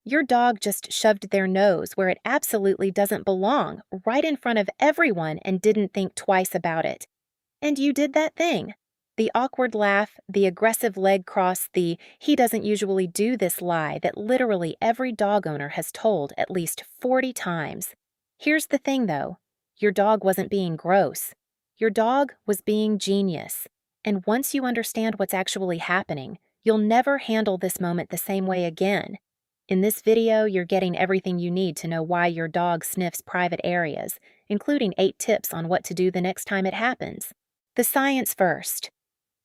Your dog just shoved their nose where it absolutely doesn't belong, right in front of everyone, and didn't think twice about it. And you did that thing. The awkward laugh, the aggressive leg cross, the "he doesn't usually do this" lie that literally every dog owner has told at least 40 times. Here's the thing though, your dog wasn't being gross. Your dog was being genius. And once you understand what's actually happening, you'll never handle this moment the same way again. In this video, you're getting everything you need to know why your dog sniffs private areas, including 8 tips on what to do the next time it happens. The science first.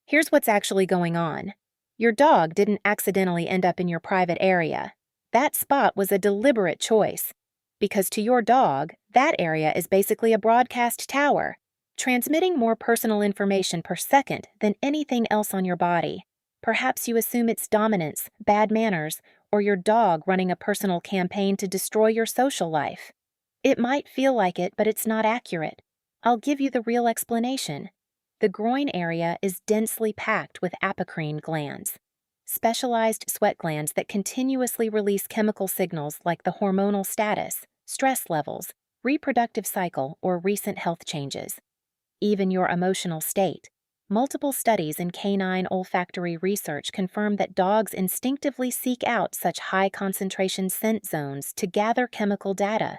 Here's what's actually going on. Your dog didn't accidentally end up in your private area. That spot was a deliberate choice. Because to your dog, that area is basically a broadcast tower, transmitting more personal information per second than anything else on your body. Perhaps you assume it's dominance, bad manners, or your dog running a personal campaign to destroy your social life. It might feel like it, but it's not accurate. I'll give you the real explanation. The groin area is densely packed with apocrine glands, specialized sweat glands that continuously release chemical signals like the hormonal status, stress levels, reproductive cycle, or recent health changes. Even your emotional state. Multiple studies in canine olfactory research confirm that dogs instinctively seek out such high-concentration scent zones to gather chemical data.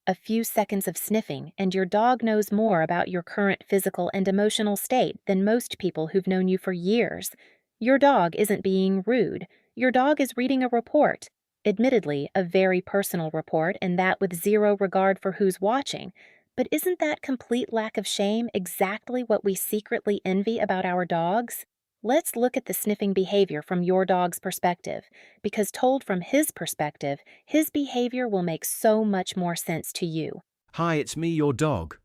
A few seconds of sniffing, and your dog knows more about your current physical and emotional state than most people who've known you for years. Your dog isn't being rude. Your dog is reading a report. Admittedly, a very personal report, and that with zero regard for who's watching. But isn't that complete lack of shame exactly what we secretly envy about our dogs? Let's look at the sniffing behavior from your dog's perspective, because told from his perspective, his behavior will make so much more sense to you. Hi, it's me, your dog.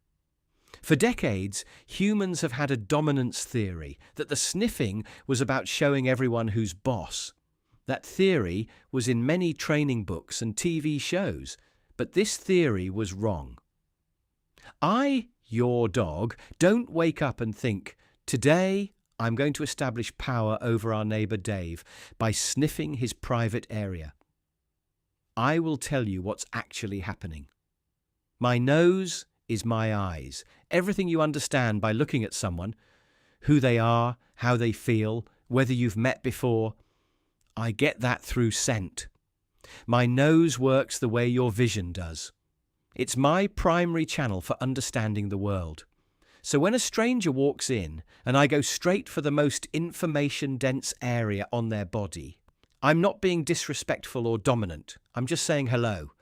For decades, humans have had a dominance theory that the sniffing was about showing everyone who's boss. That theory was in many training books and TV shows, but this theory was wrong. I, your dog, don't wake up and think, today I'm going to establish power over our neighbour Dave by sniffing his private area. I will tell you what's actually happening. My nose is my eyes. Everything you understand by looking at someone, who they are, how they feel, whether you've met before, I get that through scent. My nose works the way your vision does. It's my primary channel for understanding the world. So when a stranger walks in and I go straight for the most information-dense area on their body, I'm not being disrespectful or dominant. I'm just saying hello.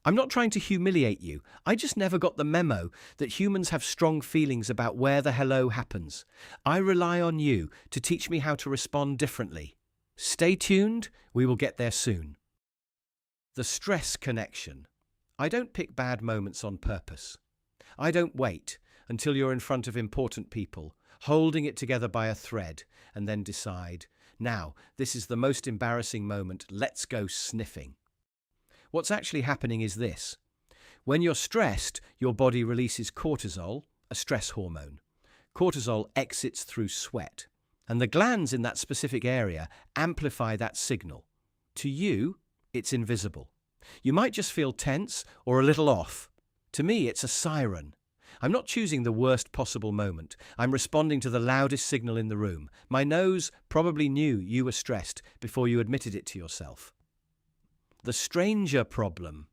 I'm not trying to humiliate you. I just never got the memo that humans have strong feelings about where the hello happens. I rely on you to teach me how to respond differently. Stay tuned. We will get there soon. The stress connection. I don't pick bad moments on purpose. I don't wait until you're in front of important people, holding it together by a thread, and then decide, now, this is the most embarrassing moment, let's go sniffing. What's actually happening is this. When you're stressed, your body releases cortisol, a stress hormone. Cortisol exits through sweat, and the glands in that specific area amplify that signal. To you, it's invisible. You might just feel tense or a little off. To me, it's a siren. I'm not choosing the worst possible moment. I'm responding to the loudest signal in the room. My nose probably knew you were stressed before you admitted it to yourself. The stranger problem.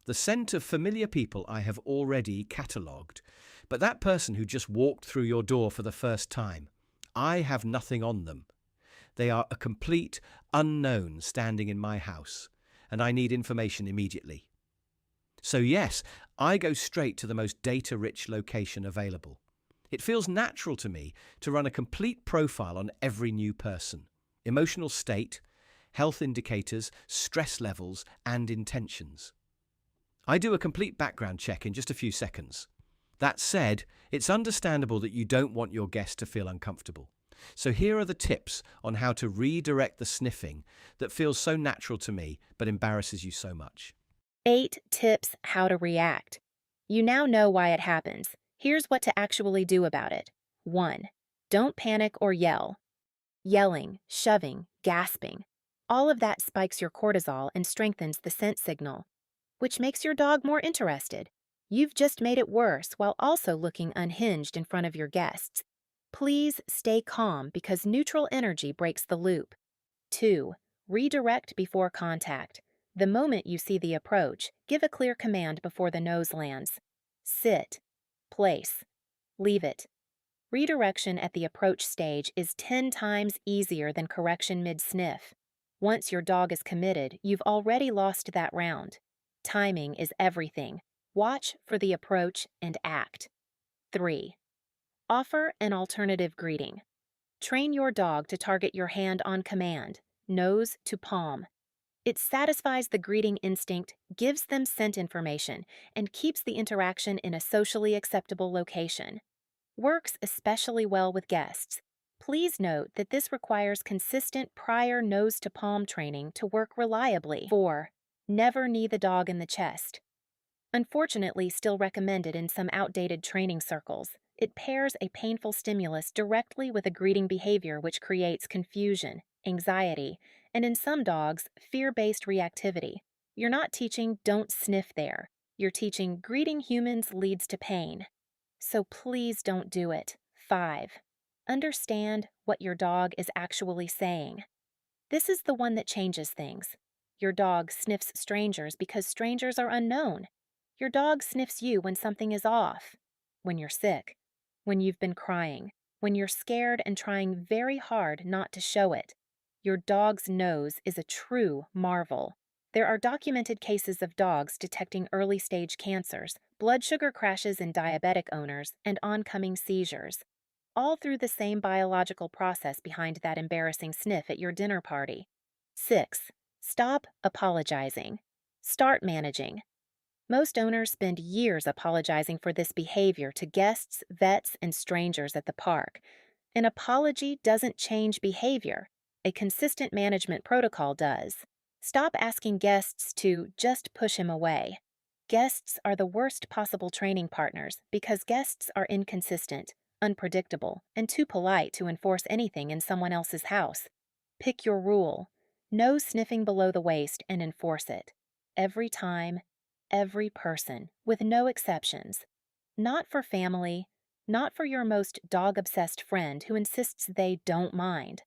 The scent of familiar people I have already catalogued, but that person who just walked through your door for the first time, I have nothing on them. They are a complete unknown standing in my house, and I need information immediately. So yes, I go straight to the most data-rich location available. It feels natural to me to run a complete profile on every new person. Emotional state, health indicators, stress levels, and intentions. I do a complete background check in just a few seconds. That said, it's understandable that you don't want your guest to feel uncomfortable. So here are the tips on how to redirect the sniffing that feels so natural to me but embarrasses you so much. 8 tips how to react. You now know why it happens. Here's what to actually do about it. 1. Don't panic or yell. Yelling, shoving, gasping. All of that spikes your cortisol and strengthens the scent signal, which makes your dog more interested. You've just made it worse while also looking unhinged in front of your guests. Please stay calm because neutral energy breaks the loop. 2. Redirect before contact. The moment you see the approach, give a clear command before the nose lands. Sit. Place. Leave it. Redirection at the approach stage is 10 times easier than correction mid-sniff. Once your dog is committed, you've already lost that round. Timing is everything. Watch for the approach and act. 3. Offer an alternative greeting. Train your dog to target your hand on command, nose to palm. It satisfies the greeting instinct, gives them scent information, and keeps the interaction in a socially acceptable location. Works especially well with guests. Please note that this requires consistent prior nose to palm training to work reliably. 4. Never knee the dog in the chest. Unfortunately, still recommended in some outdated training circles. It pairs a painful stimulus directly with a greeting behavior which creates confusion, anxiety, and in some dogs, fear-based reactivity. You're not teaching don't sniff there. You're teaching greeting humans leads to pain. So please don't do it. 5. Understand what your dog is actually saying. This is the one that changes things. Your dog sniffs strangers because strangers are unknown. Your dog sniffs you when something is off, when you're sick, when you've been crying, when you're scared and trying very hard not to show it. Your dog's nose is a true marvel. There are documented cases of dogs detecting early-stage cancers, blood sugar crashes in diabetic owners, and oncoming seizures, all through the same biological process behind that embarrassing sniff at your dinner party. 6. Stop apologizing. Start managing. Most owners spend years apologizing for this behavior to guests, vets, and strangers at the park. An apology doesn't change behavior. A consistent management protocol does. Stop asking guests to just push him away. Guests are the worst possible training partners because guests are inconsistent, unpredictable, and too polite to enforce anything in someone else's house. Pick your rule. No sniffing below the waist and enforce it. Every time, every person, with no exceptions. Not for family, not for your most dog-obsessed friend who insists they don't mind.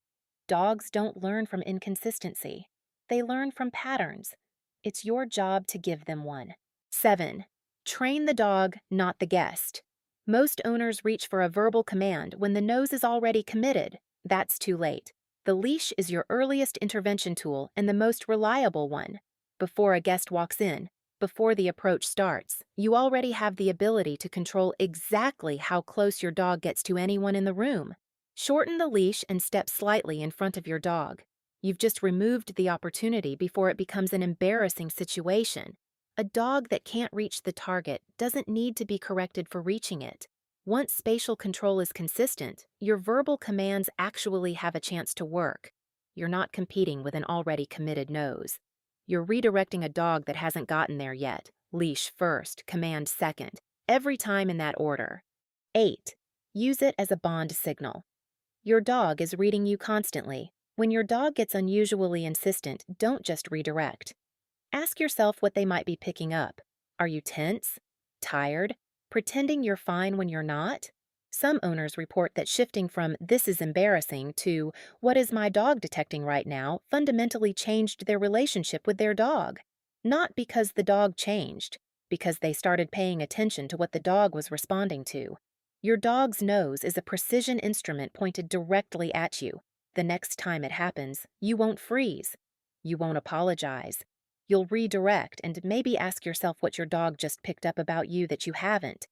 Dogs don't learn from inconsistency. They learn from patterns. It's your job to give them one. 7. Train the dog, not the guest. Most owners reach for a verbal command when the nose is already committed. That's too late. The leash is your earliest intervention tool and the most reliable one. Before a guest walks in, before the approach starts, you already have the ability to control exactly how close your dog gets to anyone in the room. Shorten the leash and step slightly in front of your dog. You've just removed the opportunity before it becomes an embarrassing situation. A dog that can't reach the target doesn't need to be corrected for reaching it. Once spatial control is consistent, your verbal commands actually have a chance to work. You're not competing with an already committed nose. You're redirecting a dog that hasn't gotten there yet. Leash first, command second, every time in that order. 8. Use it as a bond signal. Your dog is reading you constantly. When your dog gets unusually insistent, don't just redirect. Ask yourself what they might be picking up. Are you tense? Tired? Pretending you're fine when you're not? Some owners report that shifting from "this is embarrassing" to "what is my dog detecting right now" fundamentally changed their relationship with their dog. Not because the dog changed, because they started paying attention to what the dog was responding to. Your dog's nose is a precision instrument pointed directly at you. The next time it happens, you won't freeze. You won't apologize. You'll redirect and maybe ask yourself what your dog just picked up about you that you haven't.